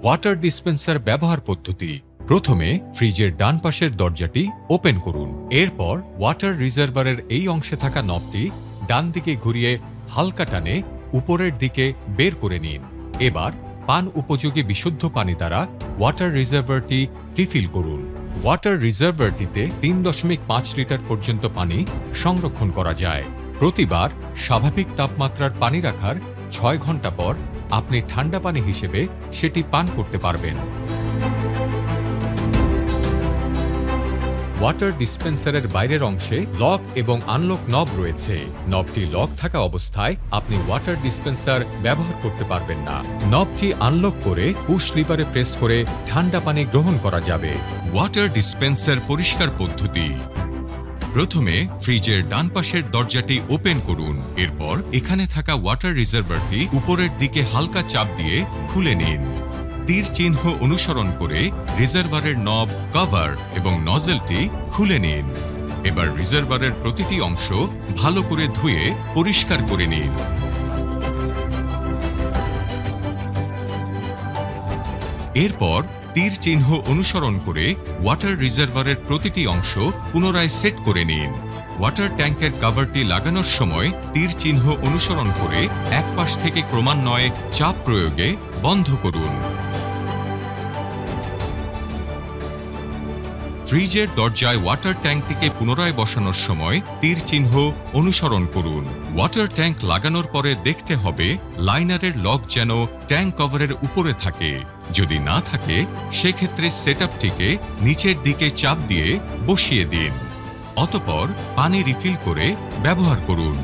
Water dispenser ব্যবহার পদ্ধতি। প্রথমে ফ্রিজের ডান পাশের দরজাটি ওপেন করুন। এরপর ওয়াটার রিজার্ভারের এই অংশে থাকা নবটি ডান দিকে ঘুরিয়ে হালকা টানে উপরের দিকে বের করে নিন। এবার পান উপযোগী বিশুদ্ধ পানি দ্বারা ওয়াটার রিজার্ভারটি রিফিল করুন। ওয়াটার রিজার্ভারটিতে ৩.৫ লিটার পর্যন্ত পানি সংরক্ষণ করা যায়। প্রতিবার স্বাভাবিক তাপমাত্রার পানি রাখার ৬ ঘন্টা পর আপনি ঠান্ডা পানি হিসেবে সেটি পান করতে পারবেন। ওয়াটার ডিসপেন্সারের বাইরের অংশে লক এবং আনলক নব রয়েছে। নবটি লক থাকা অবস্থায় আপনি ওয়াটার ডিসপেন্সার ব্যবহার করতে পারবেন না। নবটি আনলক করে পুশ লিভারে প্রেস করে ঠান্ডা পানি গ্রহণ করা যাবে। ওয়াটার ডিসপেন্সার পরিষ্কার পদ্ধতি। প্রথমে ফ্রিজের ডান পাশের দরজাটি ওপেন করুন। এরপর এখানে থাকা ওয়াটার রিজার্ভারটি উপরের দিকে হালকা চাপ দিয়ে খুলে নিন। তীর চিহ্ন অনুসরণ করে রিজার্ভারের নব, কভার এবং নজেলটি খুলে নিন। এবার রিজার্ভারের প্রতিটি অংশ ভালো করে ধুয়ে পরিষ্কার করে নিন। এরপর তীর চিহ্ন অনুসরণ করে ওয়াটার রিজার্ভারের প্রতিটি অংশ পুনরায় সেট করে নিন। ওয়াটার ট্যাঙ্কের কভারটি লাগানোর সময় তীর চিহ্ন অনুসরণ করে এক পাশ থেকে ক্রমান্বয়ে চাপ প্রয়োগে বন্ধ করুন। ফ্রিজের দরজায় ওয়াটার ট্যাঙ্কটিকে পুনরায় বসানোর সময় তীর চিহ্ন অনুসরণ করুন। ওয়াটার ট্যাঙ্ক লাগানোর পরে দেখতে হবে লাইনারের লক যেন ট্যাঙ্ক কভারের উপরে থাকে। যদি না থাকে সেক্ষেত্রে সেটআপটিকে নিচের দিকে চাপ দিয়ে বসিয়ে দিন। অতঃপর পানি রিফিল করে ব্যবহার করুন।